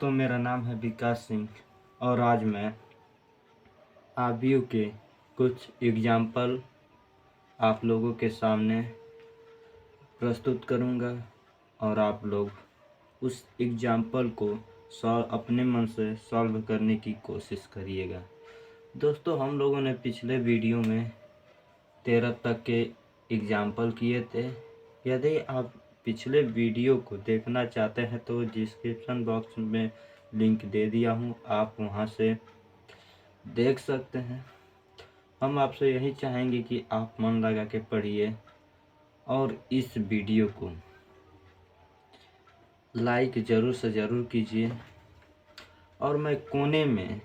तो मेरा नाम है विकास सिंह और आज मैं आबियों के कुछ एग्जाम्पल आप लोगों के सामने प्रस्तुत करूंगा और आप लोग उस एग्जाम्पल को अपने मन से सॉल्व करने की कोशिश करिएगा। दोस्तों, हम लोगों ने पिछले वीडियो में 13 तक के एग्जाम्पल किए थे। यदि आप पिछले वीडियो को देखना चाहते हैं तो डिस्क्रिप्शन बॉक्स में लिंक दे दिया हूँ, आप वहाँ से देख सकते हैं। हम आपसे यही चाहेंगे कि आप मन लगा के पढ़िए और इस वीडियो को लाइक ज़रूर से ज़रूर कीजिए। और मैं कोने में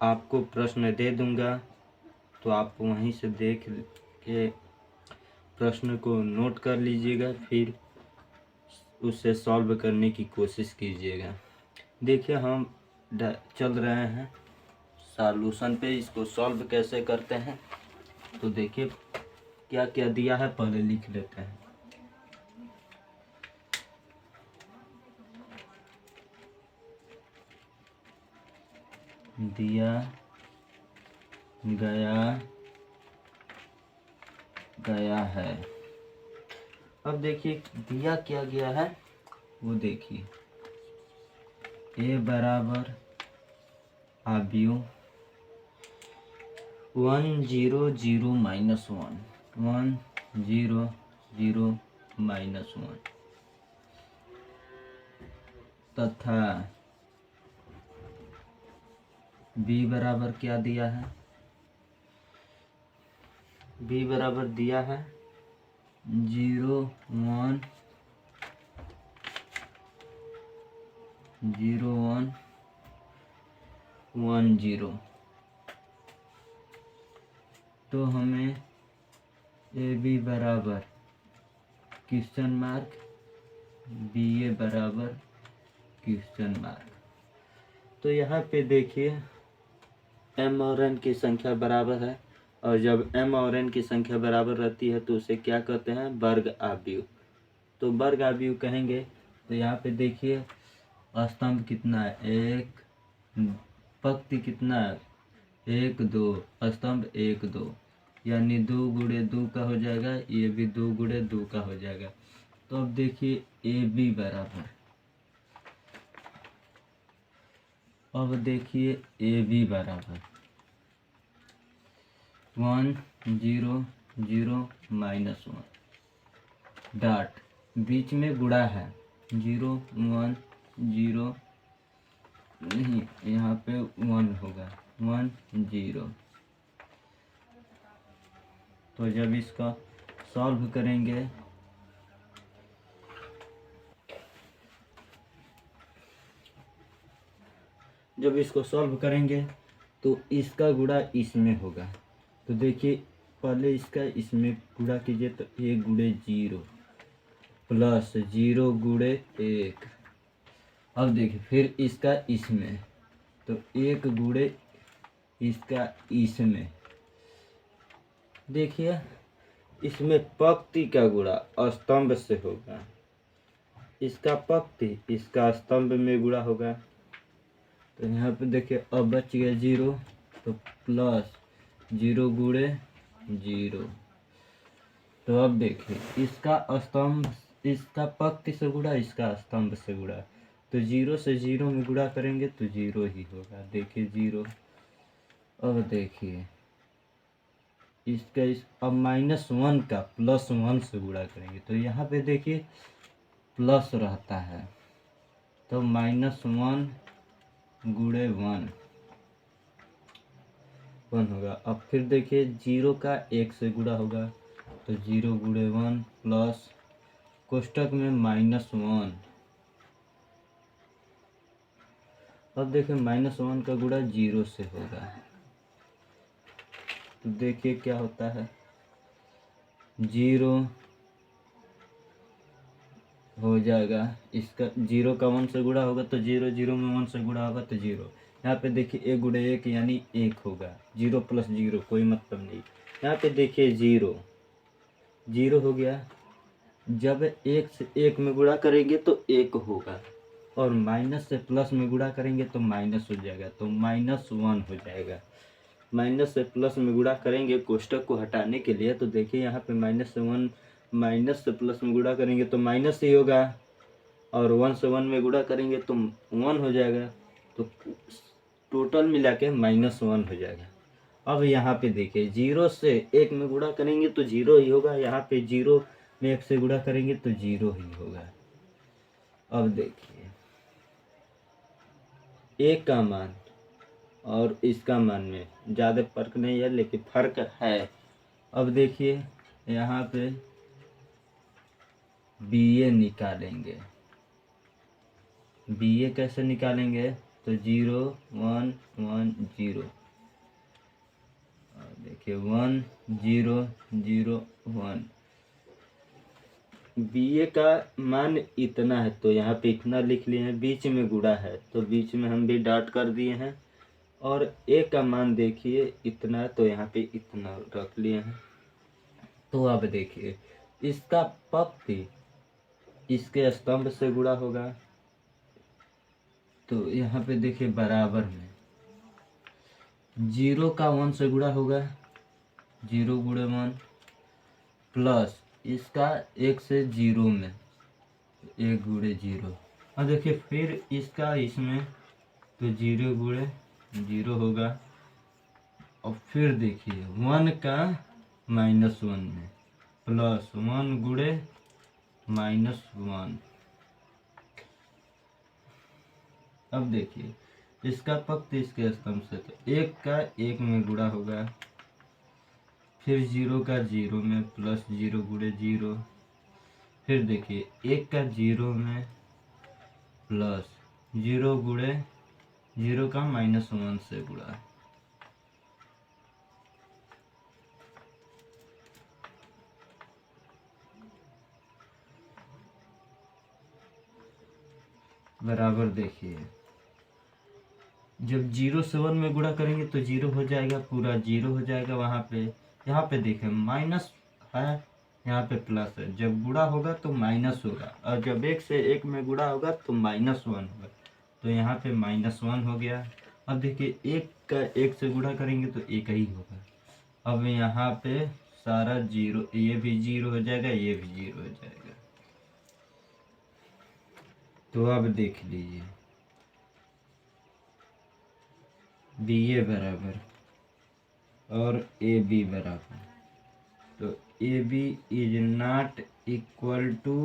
आपको प्रश्न दे दूंगा, तो आप वहीं से देख के प्रश्न को नोट कर लीजिएगा, फिर उसे सॉल्व करने की कोशिश कीजिएगा। देखिए, हम चल रहे हैं सॉल्यूशन पे। इसको सॉल्व कैसे करते हैं तो देखिए क्या क्या दिया है, पहले लिख लेते हैं। दिया गया है। अब देखिए दिया क्या गया है वो देखिए। ए बराबर आबियों 1 0 0 -1 1 0 0 -1 तथा बी बराबर क्या दिया है, बी बराबर दिया है 0 1 0 1 1 0। तो हमें ए बी बराबर क्वेश्चन मार्क, बी ए बराबर क्वेश्चन मार्क। तो यहाँ पे देखिए m और n की संख्या बराबर है, और जब m और n की संख्या बराबर रहती है तो उसे क्या कहते हैं, वर्ग आव्यूह। तो वर्ग आव्यूह कहेंगे। तो यहाँ पे देखिए स्तंभ कितना है, एक, पंक्ति कितना है, 1 2, स्तंभ 1 2, यानी 2 गुणे 2 का हो जाएगा, ये भी 2 गुणे 2 का हो जाएगा। तो अब देखिए ए बी बराबर, अब देखिए ए बी बराबर 1 0 0 -1 डॉट, बीच में गुणा है 0 1 0 नहीं, यहाँ पे 1 होगा 1 0। तो जब इसका सॉल्व करेंगे तो इसका गुणा इसमें होगा। तो देखिए पहले इसका इसमें गुणा कीजिए, तो 1 गुणे 0 प्लस 0 गुणे 1। अब देखिए फिर इसका इसमें, तो 1 गुणे इसका इसमें। देखिए इसमें पंक्ति का गुणा स्तंभ से होगा, इसका पंक्ति इसका स्तंभ में गुणा होगा। तो यहाँ पे देखिए अब बच गया 0, तो प्लस 0 गुणे 0। तो अब देखिए इसका स्तंभ, इसका पंक्ति से गुणा, इसका स्तंभ से गुणा। तो 0 से 0 में गुणा करेंगे तो 0 ही होगा। देखिए 0। अब देखिए इसका अब -1 का +1 से गुणा करेंगे, तो यहाँ पे देखिए प्लस रहता है, तो -1 गुणे 1 होगा। अब फिर देखिए 0 का 1 से गुणा होगा, तो 0 गुणे 1 प्लस कोष्टक में -1। अब देखिए -1 का गुणा 0 से होगा, तो देखिए क्या होता है, 0 हो जाएगा। इसका 0 का 1 से गुणा होगा तो 0, 0 में 1 से गुणा होगा तो 0। यहाँ पे देखिए 1 गुणे 1 यानी 1 होगा, 0 + 0 कोई मतलब नहीं। यहाँ पे देखिए 0 हो गया। जब 1 से 1 में गुणा करेंगे तो 1 होगा। और माइनस से प्लस में गुणा करेंगे तो माइनस हो जाएगा, तो -1 हो जाएगा। माइनस से प्लस में गुणा करेंगे कोष्टक को हटाने के लिए, तो देखिए यहाँ पे -1 माइनस से प्लस में गुणा करेंगे तो माइनस ही होगा, और 1 से 1 में गुणा करेंगे तो 1 हो जाएगा, तो टोटल मिला के -1 हो जाएगा। अब यहाँ पे देखिए 0 से 1 में गुणा करेंगे तो 0 ही होगा, यहाँ पे 0 में 1 से गुणा करेंगे तो 0 ही होगा। अब देखिए 1 का मान और इसका मान में ज़्यादा फर्क नहीं है, लेकिन फर्क है। अब देखिए यहाँ पे BA निकालेंगे। BA कैसे निकालेंगे, तो 0 1 1 0, और देखिए 1 0 0 1। BA का मान इतना है तो यहाँ पे इतना लिख लिए हैं, बीच में गुणा है तो बीच में हम भी डॉट कर दिए हैं, और A का मान देखिए इतना है तो यहाँ पे इतना रख लिए हैं। तो अब देखिए इसका पक्ष इसके स्तंभ से गुणा होगा, तो यहाँ पे देखिए बराबर में 0 का 1 से गुणा होगा, 0 गुणे 1, प्लस इसका 1 से 0 में 1 गुणे 0। अब देखिए फिर इसका इसमें तो 0 गुणे 0 होगा, और फिर देखिए 1 का -1 में प्लस 1 गुणे -1। अब देखिए इसका पक्ष इसके स्तंभ से, तो 1 का 1 में गुणा होगा, फिर 0 का 0 में प्लस 0 गुणे 0, फिर देखिए 1 का 0 में प्लस 0 गुणे 0 का -1 से गुणा। बराबर देखिए जब 0 से 1 में गुणा करेंगे तो 0 हो जाएगा, पूरा 0 हो जाएगा वहाँ पे। यहाँ पे देखिए माइनस है, यहाँ पे प्लस है, जब गुणा होगा तो माइनस होगा, और जब 1 से 1 में गुणा होगा तो -1 होगा, तो यहाँ पे -1 हो गया। अब देखिए 1 का 1 से गुणा करेंगे तो 1 ही होगा। अब यहाँ पे सारा 0, ये भी 0 हो जाएगा, ये भी 0 हो जाएगा। तो अब देख लीजिए BA बराबर और AB बराबर, तो AB is not equal to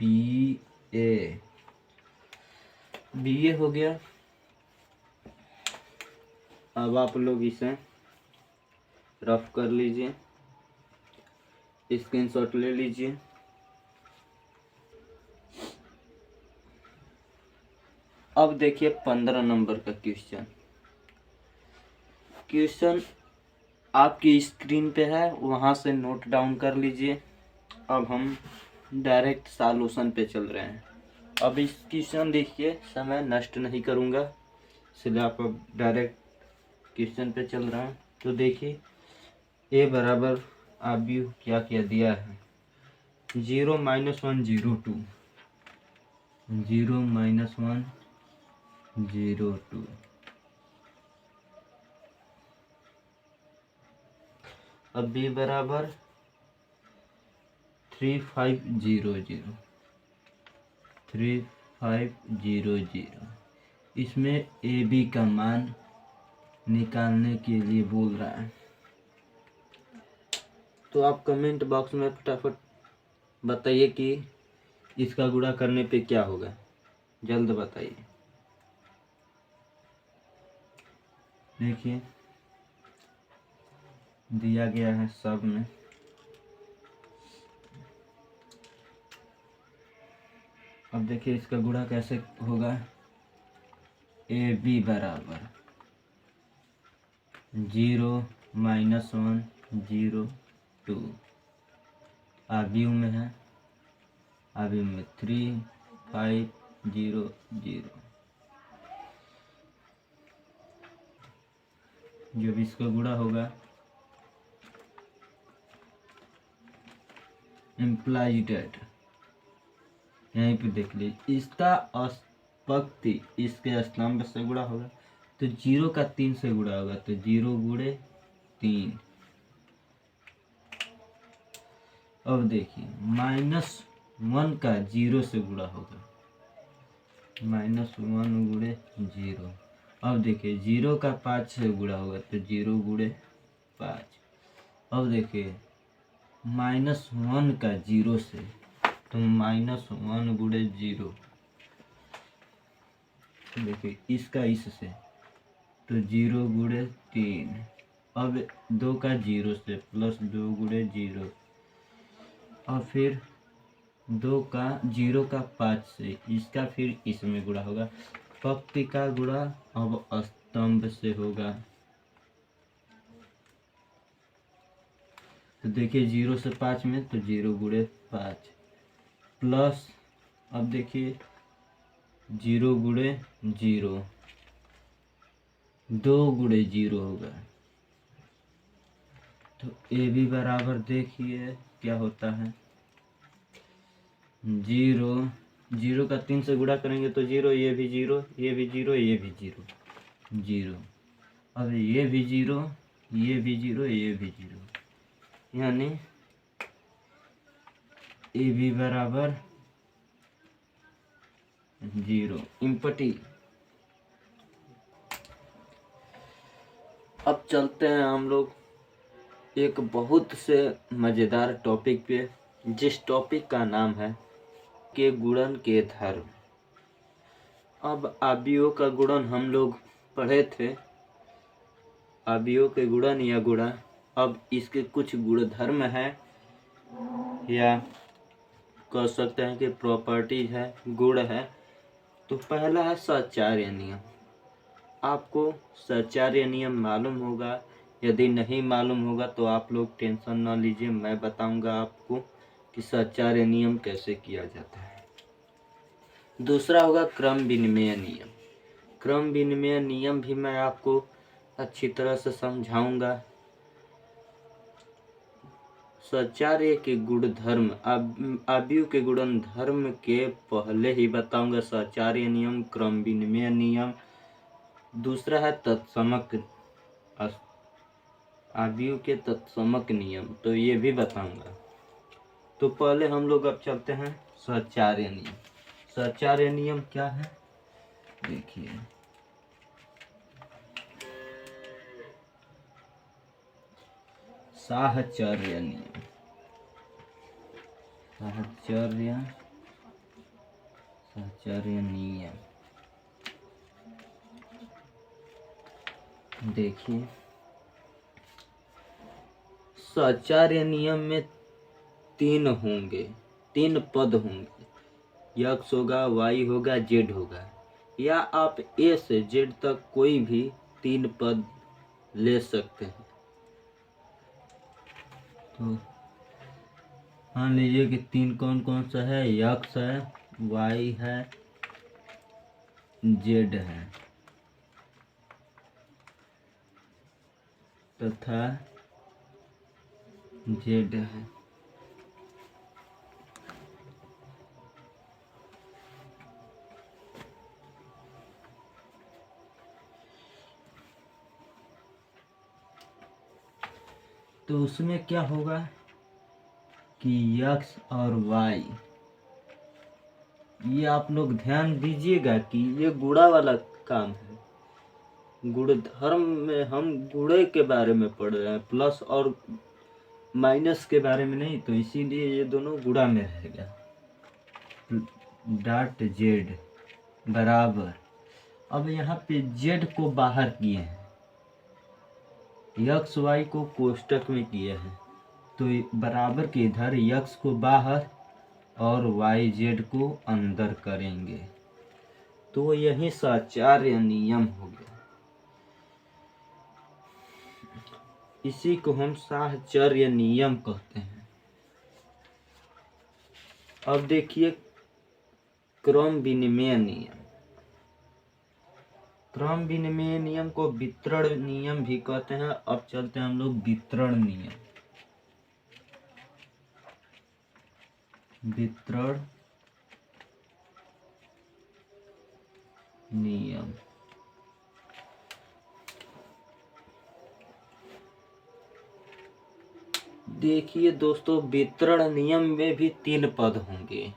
BA। BA हो गया। अब आप लोग इसे रफ कर लीजिए, स्क्रीनशॉट ले लीजिए। अब देखिए 15 नंबर का क्वेश्चन आपकी स्क्रीन पे है, वहां से नोट डाउन कर लीजिए। अब हम डायरेक्ट सॉल्यूशन पे चल रहे हैं। अब इस क्वेश्चन देखिए, समय नष्ट नहीं करूंगा, इसलिए आप अब डायरेक्ट क्वेश्चन पे चल रहे हैं। तो देखिए A बराबर आप भी क्या क्या दिया है, 0 - 1 0 2, 0 - 1 0 2। अब B बराबर 3 5 0 0, 3 5 0 0। इसमें AB का मान निकालने के लिए बोल रहा है, तो आप कमेंट बॉक्स में फटाफट बताइए कि इसका गुणा करने पे क्या होगा, जल्द बताइए। देखिए दिया गया है सब में। अब देखिए इसका गुणा कैसे होगा, AB बराबर 0 - 1 0 2, आव्यूह में है, आव्यूह में 3 5 0 0। जब इसका गुणा होगा इम्प्लाइज डेट, यहीं पे देख लीजिए इसका पंक्ति इसके स्तंभ से गुणा होगा तो 0 का 3 से गुणा होगा तो 0 गुणे 3। अब देखिए -1 का 0 से गुणा होगा, -1 गुणे 0। अब देखिए 0 का 5 से गुणा होगा तो 0 गुणे 5। अब देखिए -1 का 0 से तो -1 गुणे 0। देखिए इसका इससे तो 0 गुणे 3। अब 2 का 0 से +2 गुणे 0। और फिर 2 का 0 का 5 से इसका फिर इसमें गुणा होगा। पंक्ति का गुणा अब स्तंभ से होगा। तो देखिए 0 से 5 में तो 0 गुणे 5 प्लस, अब देखिए 0 गुणे 0 2 गुणे 0 होगा। तो ये भी बराबर देखिए क्या होता है, 0 का 3 से गुणा करेंगे तो 0, ये भी 0, ये भी 0, ये भी 0, 0। अब ये भी 0, ये भी 0, ये भी 0, यानी ए भी बराबर 0। इम्पटी। अब चलते हैं हम लोग एक बहुत से मज़ेदार टॉपिक पे, जिस टॉपिक का नाम है के गुणन के धर्म। अब आव्यूहों का गुणन हम लोग पढ़े थे, आव्यूहों के गुणन या गुणा। अब इसके कुछ गुणधर्म है या कह सकते हैं कि प्रॉपर्टीज है, गुण है। तो पहला है साचार्य नियम। आपको साचार्य नियम मालूम होगा, यदि नहीं मालूम होगा तो आप लोग टेंशन ना लीजिए, मैं बताऊंगा आपको कि साचार्य नियम कैसे किया जाता है। दूसरा होगा क्रम विनिमय नियम। क्रम विनिमय नियम भी मैं आपको अच्छी तरह से समझाऊंगा। साचार्य के गुण धर्म, आव्यूह के गुणन धर्म के पहले ही बताऊंगा साचार्य नियम, क्रम विनिमय नियम। दूसरा है तत्समक, आव्यूह के तत्समक नियम, तो ये भी बताऊंगा। तो पहले हम लोग अब चलते हैं साचार्य नियम। साचार्य नियम क्या है देखिए, साहचर्य नियम। साहचर्य नियम देखिए, साचार्य नियम में 3 पद होंगे, यक्स होगा, वाई होगा, जेड होगा, या आप ए से जेड तक कोई भी 3 पद ले सकते हैं। तो मान लीजिए कि 3 कौन कौन सा है, यक्स है, वाई है, जेड है तथा जेड है। तो उसमें क्या होगा कि यक्स और वाई, ये आप लोग ध्यान दीजिएगा कि ये गुणा वाला काम है। गुण धर्म में हम गुणे के बारे में पढ़ रहे हैं, प्लस और माइनस के बारे में नहीं, तो इसीलिए ये दोनों गुणा में रहेगा। डॉट जेड बराबर, अब यहाँ पे जेड को बाहर किए हैं, यक्स वाई को कोष्टक में किए हैं, तो बराबर के इधर यक्स को बाहर और वाई जेड को अंदर करेंगे, तो यही साचार्य नियम हो गया। इसी को हम साहचर्य नियम कहते हैं। अब देखिए क्रम विनिमय नियम। क्रम विनिमय नियम को वितरण नियम भी कहते हैं। अब चलते हैं हम लोग वितरण नियम। वितरण नियम। देखिए दोस्तों, वितरण नियम में भी 3 पद होंगे।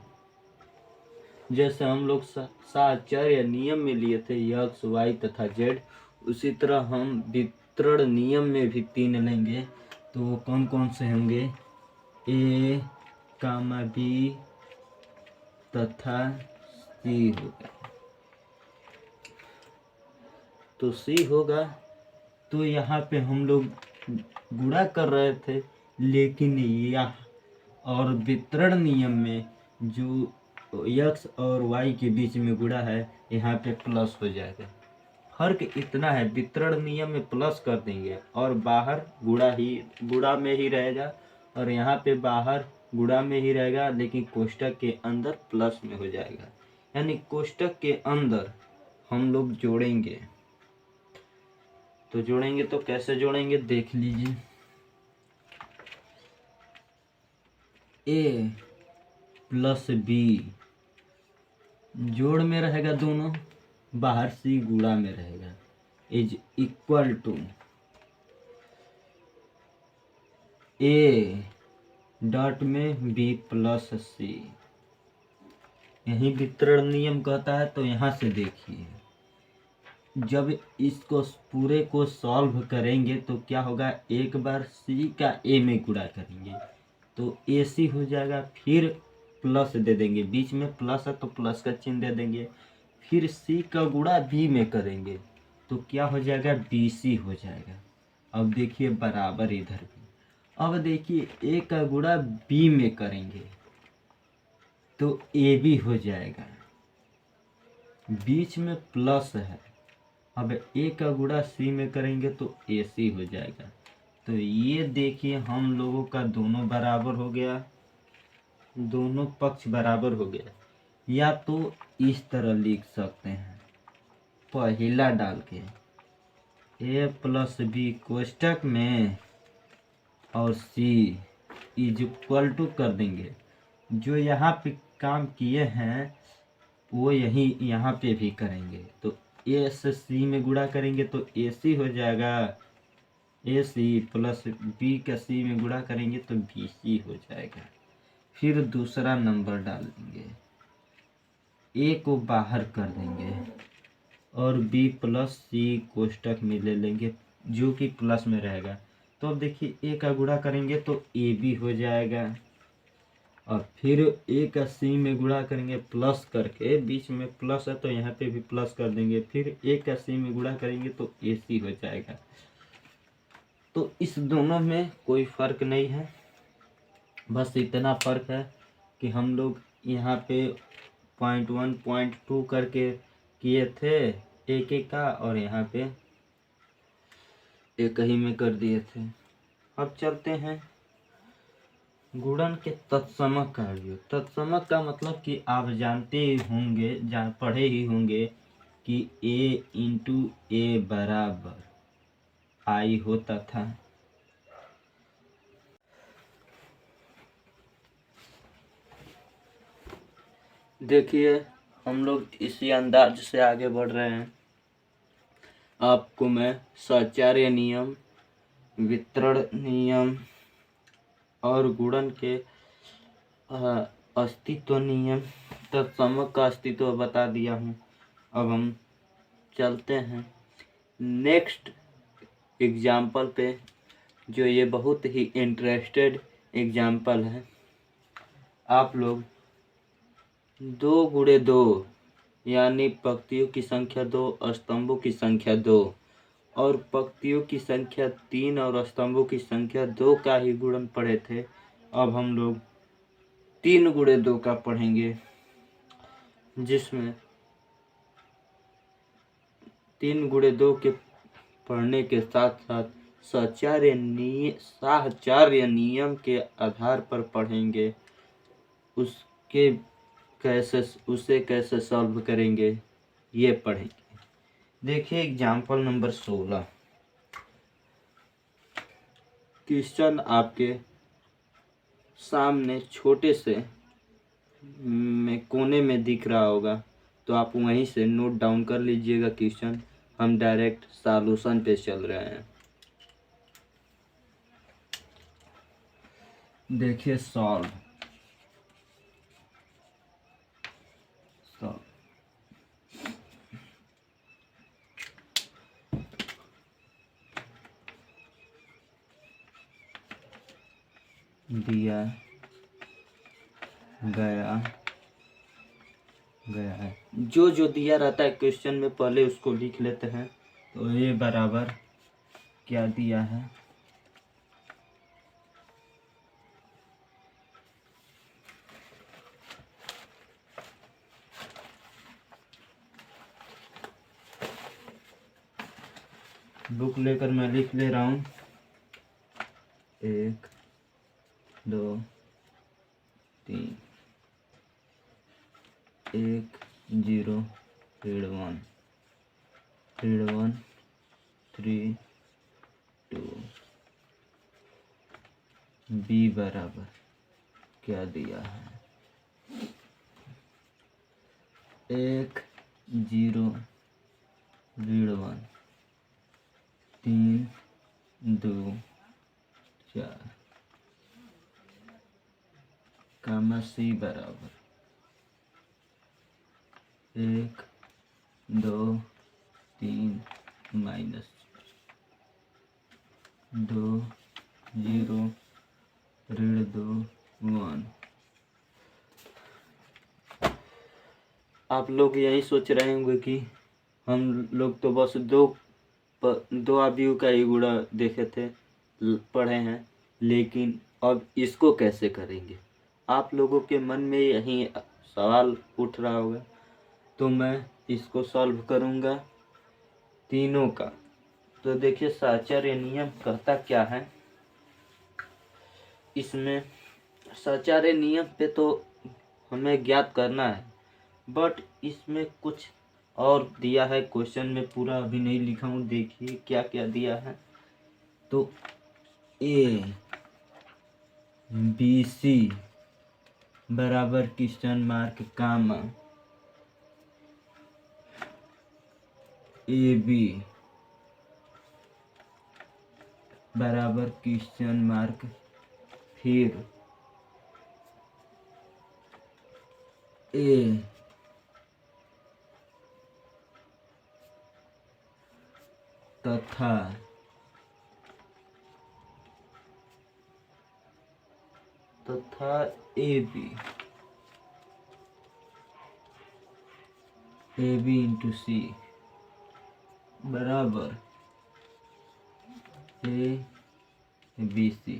जैसे हम लोग साहचर्य नियम में लिए थे x, y तथा z, उसी तरह हम वितरण नियम में भी 3 लेंगे। तो वो कौन कौन से होंगे? a, b तथा c होगा। तो c होगा। तो यहाँ पे हम लोग गुणा कर रहे थे, लेकिन यह और वितरण नियम में जो x और y के बीच में गुणा है, यहाँ पे प्लस हो जाएगा। फर्क इतना है, वितरण नियम में प्लस कर देंगे और बाहर गुणा में ही रहेगा, और यहाँ पे बाहर गुणा में ही रहेगा, लेकिन कोष्टक के अंदर प्लस में हो जाएगा। यानी कोष्टक के अंदर हम लोग जोड़ेंगे। तो जोड़ेंगे तो कैसे जोड़ेंगे, देख लीजिए। a प्लस b जोड़ में रहेगा दोनों, बाहर c गुणा में रहेगा, is equal to a dot में b प्लस c। यही वितरण नियम कहता है। तो यहाँ से देखिए, जब इसको पूरे को सॉल्व करेंगे तो क्या होगा, एक बार c का a में गुणा करेंगे तो ac हो जाएगा, फिर प्लस दे देंगे, बीच में प्लस है तो प्लस का चिन्ह दे देंगे, फिर c का गुणा b में करेंगे तो क्या हो जाएगा, bc हो जाएगा। अब देखिए बराबर इधर भी। अब देखिए a का गुणा b में करेंगे तो ab हो जाएगा, बीच में प्लस है। अब a का गुणा c में करेंगे तो ac हो जाएगा। तो ये देखिए हम लोगों का दोनों बराबर हो गया, दोनों पक्ष बराबर हो गया। या तो इस तरह लिख सकते हैं, पहला डाल के a प्लस बी कोष्टक में और c इज इक्वल टू कर देंगे। जो यहाँ पे काम किए हैं वो यहाँ पे भी करेंगे। तो a से c में गुणा करेंगे तो ac हो जाएगा, ac प्लस b का c में गुणा करेंगे तो bc हो जाएगा। फिर दूसरा नंबर डाल देंगे, a को बाहर कर देंगे और b प्लस c कोष्टक में ले लेंगे जो कि प्लस में रहेगा। तो अब देखिए a का गुणा करेंगे तो ab हो जाएगा, और फिर a का c में गुणा करेंगे प्लस करके, बीच में प्लस है तो यहाँ पे भी प्लस कर देंगे, फिर a का c में गुणा करेंगे तो ac हो जाएगा। तो इस दोनों में कोई फर्क नहीं है, बस इतना फर्क है कि हम लोग यहाँ पे 0.1 0.2 करके किए थे एक एक का, और यहाँ पे एक ही में कर दिए थे। अब चलते हैं गुणन के तत्समक कार्यों। तत्समक का मतलब कि आप जानते ही होंगे, पढ़े ही होंगे कि a इंटू a बराबर i होता था। देखिए हम लोग इसी अंदाज से आगे बढ़ रहे हैं। आपको मैं साहचर्य नियम, वितरण नियम और गुणन के अस्तित्व नियम, तत्समक का अस्तित्व बता दिया हूँ। अब हम चलते हैं नेक्स्ट एग्जाम्पल पे, जो ये बहुत ही इंटरेस्टेड एग्जाम्पल है। आप लोग 2 गुणे 2 यानी पंक्तियों की संख्या 2, स्तंभों की संख्या 2 और पंक्तियों की संख्या 3 और स्तंभों की संख्या 2 का ही गुणन पढ़े थे। अब हम लोग 3 गुणे 2 का पढ़ेंगे, जिसमें 3 गुणे 2 के पढ़ने के साथ साथ साहचर्य नियम के आधार पर पढ़ेंगे, उसे कैसे सॉल्व करेंगे ये पढ़ेंगे। देखिए एग्जाम्पल नंबर 16। क्वेश्चन आपके सामने छोटे से कोने में दिख रहा होगा। तो आप वहीं से नोट डाउन कर लीजिएगा क्वेश्चन। हम डायरेक्ट सॉल्यूशन पे चल रहे हैं। देखिए सॉल्व दिया गया है। जो जो दिया रहता है क्वेश्चन में पहले उसको लिख लेते हैं। तो ये बराबर क्या दिया है, बुक लेकर मैं लिख ले रहा हूँ। 1 2 3 1 0 रीड 1 3 2 बी बराबर क्या दिया है, 1 0 रीड 1 3 2 4 कामा सी बराबर 1 2 3 माइनस 2 0 ऋण 2 1। आप लोग यही सोच रहे होंगे कि हम लोग तो बस दो अवयव का ही गुणा देखे थे, पढ़े हैं, लेकिन अब इसको कैसे करेंगे। आप लोगों के मन में यही सवाल उठ रहा होगा। तो मैं इसको सॉल्व करूंगा तीनों का। तो देखिए साहचर्य नियम कहता क्या है, इसमें साहचर्य नियम पे तो हमें ज्ञात करना है, बट इसमें कुछ और दिया है क्वेश्चन में, पूरा अभी नहीं लिखा हूँ। देखिए क्या क्या दिया है। तो ए बी सी बराबर question mark comma A B बराबर क्वेश्चन मार्क फिर ए तथा ए बी इंटू सी बराबर ए बी सी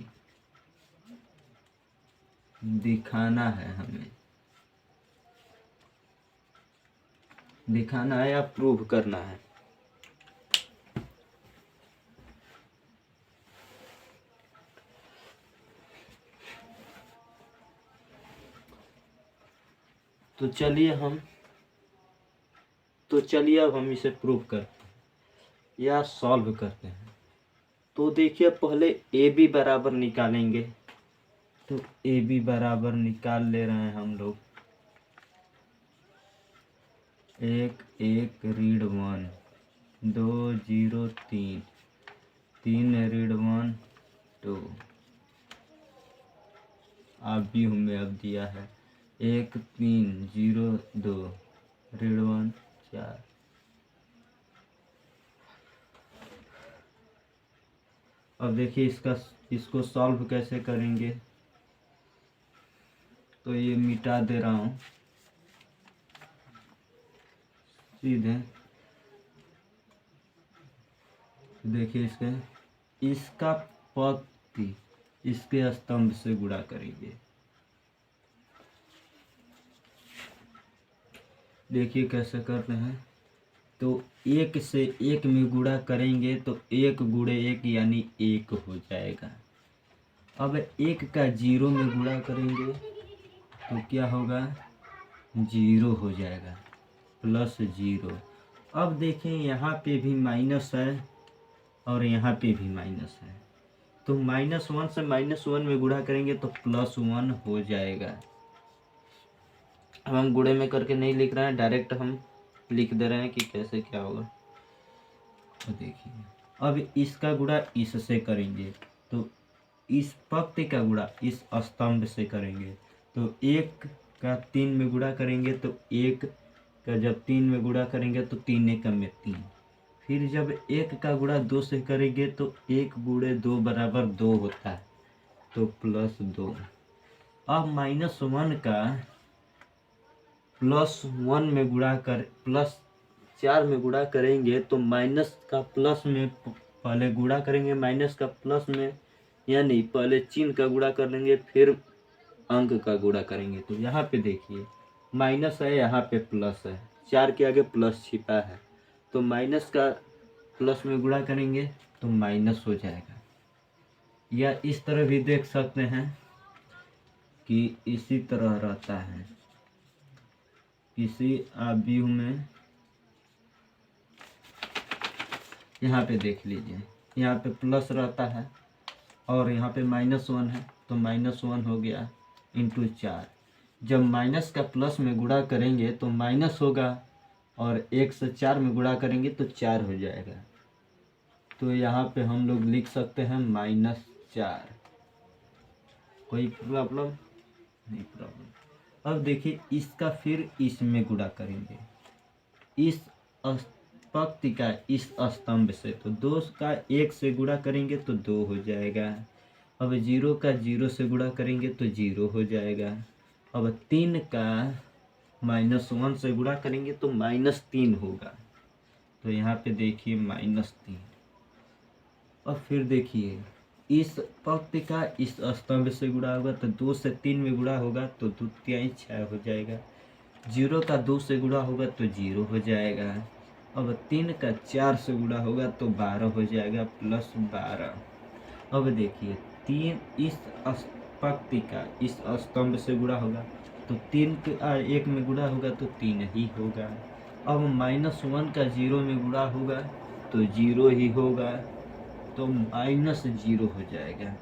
दिखाना है, हमें दिखाना है या प्रूव करना है। तो चलिए अब हम इसे प्रूव करते हैं या सॉल्व करते हैं। तो देखिए पहले ए बी बराबर निकालेंगे। तो ए बी बराबर निकाल ले रहे हैं हम लोग। 1 1 रीड 1 2 0 3 3 रीड 1 2 आप भी हमें अब दिया है 1 3 0 2 रीड 1 4। अब देखिए इसको सॉल्व कैसे करेंगे। तो ये मिटा दे रहा हूँ सीधे। देखिए इसका पक्ति इसके स्तंभ से गुणा करेंगे। देखिए कैसे करते हैं। तो 1 से 1 में गुणा करेंगे तो 1 गुणे 1 यानी 1 हो जाएगा। अब 1 का 0 में गुणा करेंगे तो क्या होगा, 0 हो जाएगा, प्लस 0। अब देखें यहाँ पे भी माइनस है और यहाँ पे भी माइनस है। तो -1 से -1 में गुणा करेंगे तो +1 हो जाएगा। अब हम गुणे में करके नहीं लिख रहे हैं, डायरेक्ट हम लिख दे रहे हैं कि कैसे क्या होगा। तो देखिए अब इसका गुणा इससे करेंगे तो इस पंक्ति का गुणा इस स्तंभ से करेंगे। तो 1 का 3 में गुणा करेंगे तो 1 का जब 3 में गुणा करेंगे तो 3 1 में 3। फिर जब 1 का गुणा 2 से करेंगे तो 1 गुणे 2 बराबर 2 होता है, तो +2। अब -1 का +1 में गुणा कर +4 में गुणा करेंगे तो माइनस का प्लस में पहले गुणा करेंगे, माइनस का प्लस में, यानी पहले चिन्ह का गुणा कर लेंगे फिर अंक का गुणा करेंगे। तो यहाँ पे देखिए माइनस है, यहाँ पे प्लस है, 4 के आगे प्लस छिपा है, तो माइनस का प्लस में गुणा करेंगे तो माइनस हो जाएगा। या इस तरह भी देख सकते हैं कि इसी तरह रहता है, किसी आव्यूह में यहाँ पे देख लीजिए, यहाँ पे प्लस रहता है और यहाँ पे -1 है, तो -1 हो गया इंटू 4। जब माइनस का प्लस में गुणा करेंगे तो माइनस होगा और 1 से 4 में गुणा करेंगे तो 4 हो जाएगा। तो यहाँ पे हम लोग लिख सकते हैं -4। कोई प्रॉब्लम नहीं? प्रॉब्लम। अब देखिए इसका फिर इसमें गुणा करेंगे, इस पंक्ति का इस स्तंभ से, तो 2 का 1 से गुणा करेंगे तो 2 हो जाएगा। अब 0 का 0 से गुणा करेंगे तो 0 हो जाएगा। अब 3 का -1 से गुणा करेंगे तो -3 होगा, तो यहाँ पे देखिए -3। और फिर देखिए इस पंक्ति का इस स्तंभ से गुणा होगा तो 2 से 3 में गुणा होगा तो 2 तिहाई 6 हो जाएगा। 0 का 2 से गुणा होगा तो 0 हो जाएगा। अब 3 का 4 से गुणा होगा तो 12 हो जाएगा, +12। अब देखिए 3 इस पंक्ति का इस स्तंभ से गुणा होगा तो 3 का 1 में गुणा होगा तो 3 ही होगा। अब -1 का 0 में गुणा होगा तो 0 ही होगा, तो -0 हो जाएगा।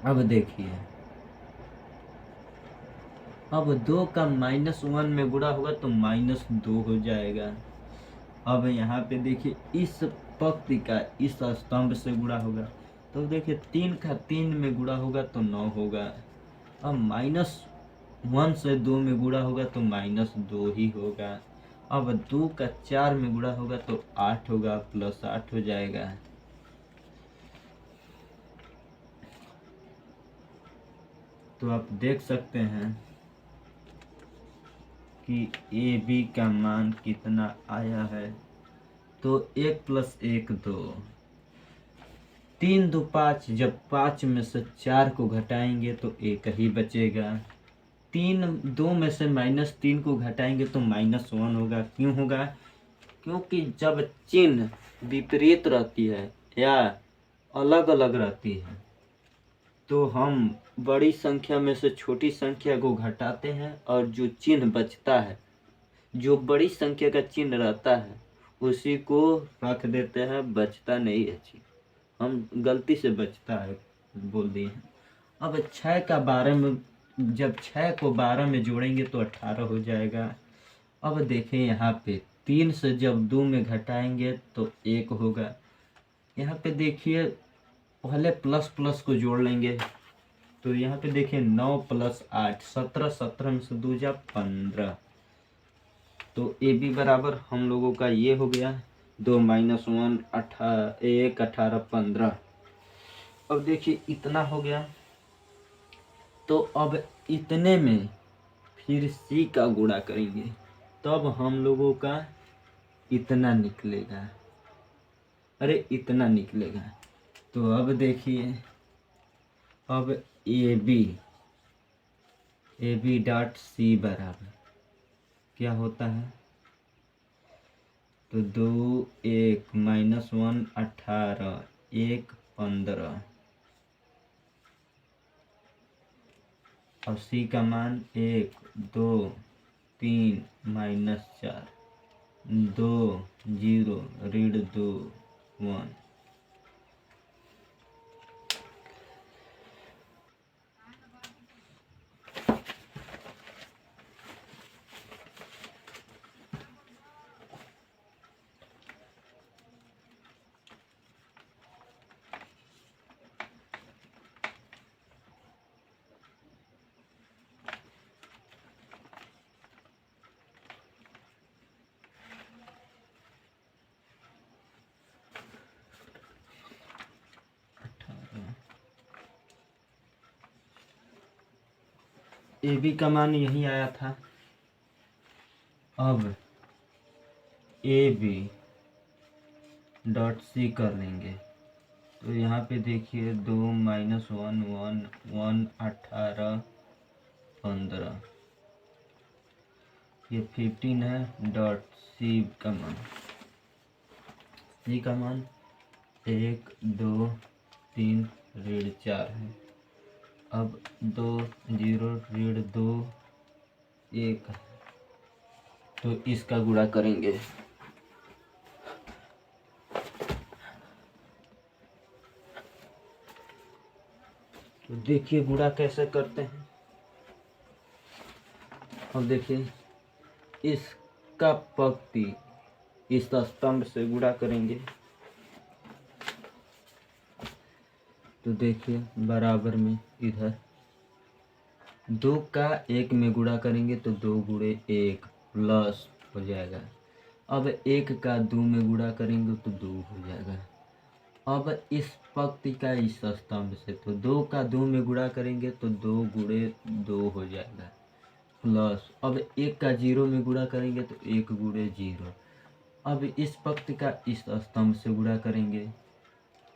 अब देखिए अब 2 का -1 में गुणा होगा तो -2 हो जाएगा। अब यहाँ पे देखिए इस पंक्ति का इस स्तंभ से गुणा होगा तो देखिए 3 का 3 में गुणा होगा तो 9 होगा। अब -1 से 2 में गुणा होगा तो -2 ही होगा। अब 2 का 4 में गुणा होगा तो 8 होगा, +8 हो जाएगा। तो आप देख सकते हैं कि AB का मान कितना आया है। तो 1 + 1 2, 3 2 5। जब 5 में से 4 को घटाएंगे तो 1 ही बचेगा। 2 में से -3 को घटाएंगे तो -1 होगा। क्यों होगा? क्योंकि जब चिन्ह विपरीत रहती है या अलग अलग रहती है तो हम बड़ी संख्या में से छोटी संख्या को घटाते हैं और जो चिन्ह बचता है, जो बड़ी संख्या का चिन्ह रहता है उसी को रख देते हैं, बचता नहीं है चिन्ह। हम गलती से बचता है बोल दिए हैं। अब 6 का 12 में, जब 6 को 12 में जोड़ेंगे तो 18 हो जाएगा। अब देखें यहाँ पे 3 से जब 2 में घटाएंगे तो 1 होगा। यहाँ पे देखिए पहले प्लस प्लस को जोड़ लेंगे तो यहाँ पे देखिए 9 + 8 17, 17 में से 2 जा 15। तो AB बराबर हम लोगों का ये हो गया 2 - 1 1 18 15। अब देखिए इतना हो गया, तो अब इतने में फिर C का गुणा करेंगे तब हम लोगों का इतना निकलेगा, अरे इतना निकलेगा। तो अब देखिए अब AB डॉट C बराबर क्या होता है? तो 2 1 -1 18 1 15 और C का मान 1 2 3 -4 2 0 -2 1। ए बी का मान यही आया था। अब ए बी डॉट सी कर लेंगे तो यहाँ पे देखिए 2 माइनस 1 1 1 18 15 ये 15 है। डॉट सी का मान 1 2 3 ऋण 4 है। अब 2 0 ऋण 2 1 है तो इसका गुणा करेंगे। तो देखिए गुणा कैसे करते हैं। अब देखिए इसका पंक्ति इस स्तंभ से गुणा करेंगे तो देखिए बराबर में इधर 2 का 1 में गुणा करेंगे तो 2 गुणे 1 प्लस हो जाएगा। अब 1 का 2 में गुणा करेंगे तो 2 हो जाएगा। अब इस पंक्ति का इस स्तंभ से तो 2 का 2 में गुणा करेंगे तो 2 गुणे 2 हो जाएगा प्लस अब 1 का 0 में गुणा करेंगे तो 1 गुणे 0। अब इस पंक्ति का इस स्तंभ से गुणा करेंगे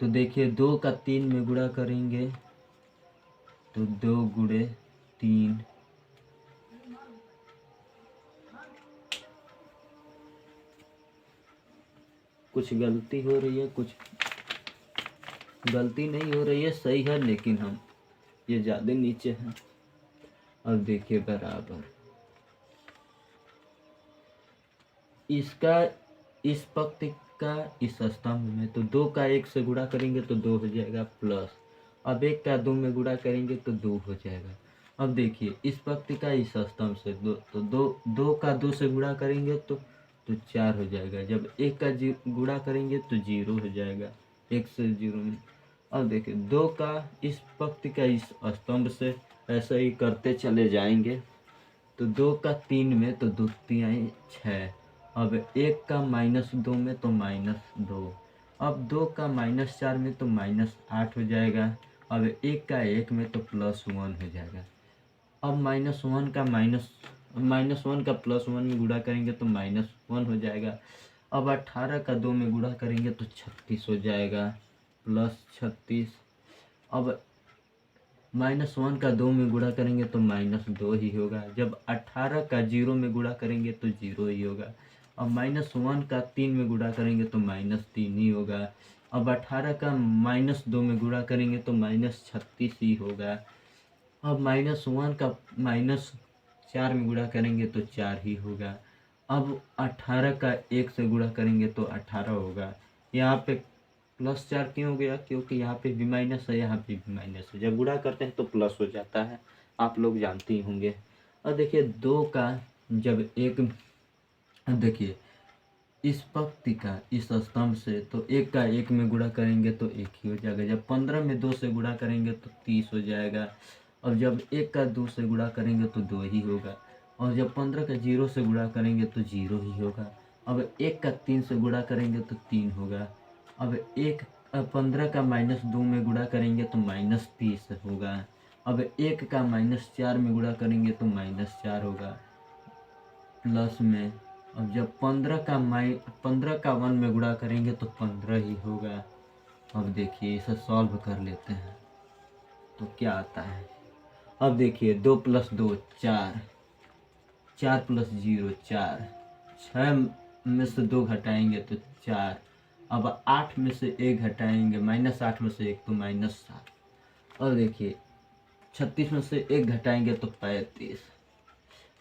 तो देखिए 2 का 3 में गुणा करेंगे तो 2 गुणे 3 कुछ गलती हो रही है, कुछ गलती नहीं हो रही है, सही है, लेकिन हम ये ज़्यादा नीचे हैं। अब देखिए बराबर इसका इस पंक्ति का इस स्तंभ में तो 2 का 1 से गुणा करेंगे तो 2 हो जाएगा प्लस अब 1 का 2 में गुणा करेंगे तो 2 हो जाएगा। अब देखिए इस पंक्ति का इस स्तंभ से 2 का 2 से गुणा करेंगे तो 4 हो जाएगा। जब 1 का गुणा करेंगे तो 0 हो जाएगा 1 से 0 में। अब देखिए 2 का इस पंक्ति का इस स्तंभ से ऐसे ही करते चले जाएंगे तो 2 का 3 में तो 2 3 6। अब 1 का -2 में तो -2। अब 2 का -4 में तो -8 हो जाएगा। अब 1 का 1 में तो +1 हो जाएगा। अब -1 का +1 में गुणा करेंगे तो -1 हो जाएगा। अब 18 का 2 में गुणा करेंगे तो 36 हो जाएगा +36। अब -1 का 2 में गुणा करेंगे तो -2 ही होगा। जब 18 का 0 में गुणा करेंगे तो 0 ही होगा। अब -1 का 3 में गुणा करेंगे तो -3 ही होगा। अब 18 का -2 में गुणा करेंगे तो -36 ही होगा। अब -1 का -4 में गुणा करेंगे तो 4 ही होगा। अब 18 का 1 से गुणा करेंगे तो 18 होगा। यहाँ पे +4 क्यों हो गया? क्योंकि यहाँ पे भी माइनस है, यहाँ पे भी माइनस है। जब गुणा करते हैं तो प्लस हो जाता है, आप लोग जानते ही होंगे। और देखिए 2 का जब 1 देखिए इस पंक्ति का इस स्तंभ से तो 1 का 1 में गुणा करेंगे तो 1 ही हो जाएगा। जब 15 में 2 से गुणा करेंगे तो 30 हो जाएगा। और जब 1 का 2 से गुणा करेंगे तो 2 ही होगा। और जब 15 का 0 से गुणा करेंगे तो 0 ही होगा। अब 1 का 3 से गुणा करेंगे तो 3 होगा। अब 15 का -2 में गुणा करेंगे तो -30 होगा। अब 1 का -4 में गुणा करेंगे तो -4 होगा प्लस में। अब जब 15 का 1 में गुणा करेंगे तो 15 ही होगा। अब देखिए इसे सॉल्व कर लेते हैं तो क्या आता है। अब देखिए 2 + 2 4, 4 + 0 4, 6 में से 2 घटाएंगे तो 4। अब 8 में से 1 घटाएंगे, -8 में से 1 तो -7। और देखिए 36 में से 1 घटाएंगे तो 35।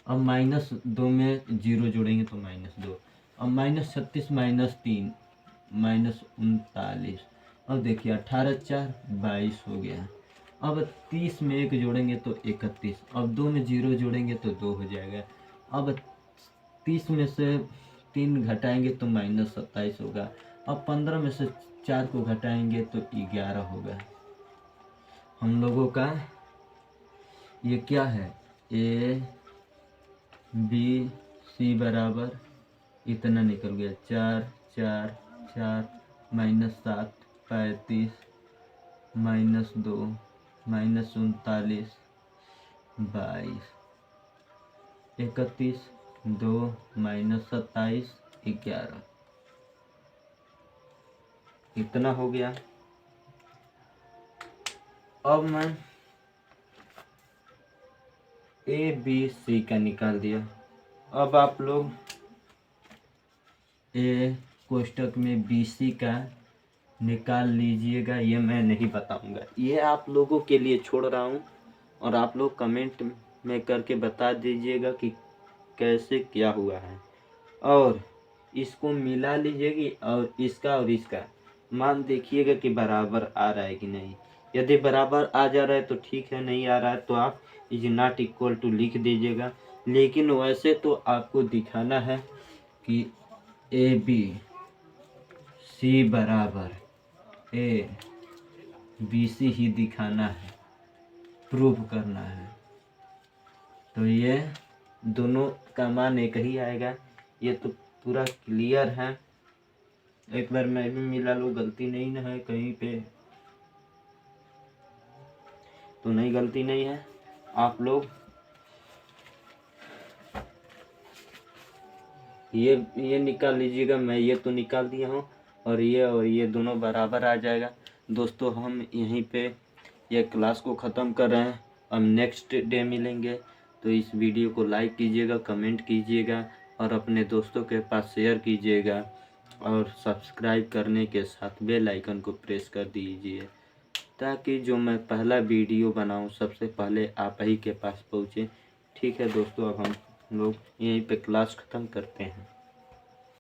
अब -2 में 0 जोड़ेंगे तो -2। अब -36 -3 -39। अब देखिए 18 4 22 हो गया। अब 30 में 1 जोड़ेंगे तो 31। अब 2 में 0 जोड़ेंगे तो 2 हो जाएगा। अब 30 में से 3 घटाएंगे तो -27 होगा। अब 15 में से 4 को घटाएंगे तो 11 होगा। हम लोगों का ये क्या है, A B C बराबर इतना निकल गया 4 4 4 -7 35 -2 -39 22। 31 2 माइनस 27 11 इतना हो गया। अब मैं ए बी सी का निकाल दिया। अब आप लोग ए कोष्टक में बी सी का निकाल लीजिएगा। ये मैं नहीं बताऊंगा, ये आप लोगों के लिए छोड़ रहा हूँ और आप लोग कमेंट में करके बता दीजिएगा कि कैसे क्या हुआ है। और इसको मिला लीजिएगा और इसका मान देखिएगा कि बराबर आ रहा है कि नहीं। यदि बराबर आ जा रहा है तो ठीक है, नहीं आ रहा है तो आप इज नॉट इक्वल टू लिख दीजिएगा। लेकिन वैसे तो आपको दिखाना है कि ए बी सी बराबर ए बी सी ही दिखाना है, प्रूव करना है। तो ये दोनों का मान एक ही आएगा। ये तो पूरा क्लियर है। एक बार मैं भी मिला लूँ, गलती नहीं ना है कहीं पे, तो नहीं गलती नहीं है। आप लोग ये निकाल लीजिएगा। मैं ये तो निकाल दिया हूँ और ये दोनों बराबर आ जाएगा। दोस्तों हम यहीं पे ये क्लास को ख़त्म कर रहे हैं। अब नेक्स्ट डे मिलेंगे। तो इस वीडियो को लाइक कीजिएगा, कमेंट कीजिएगा और अपने दोस्तों के पास शेयर कीजिएगा और सब्सक्राइब करने के साथ बेल आइकन को प्रेस कर दीजिए ताकि जो मैं पहला वीडियो बनाऊं सबसे पहले आप ही के पास पहुंचे। ठीक है दोस्तों, अब हम लोग यहीं पे क्लास ख़त्म करते हैं।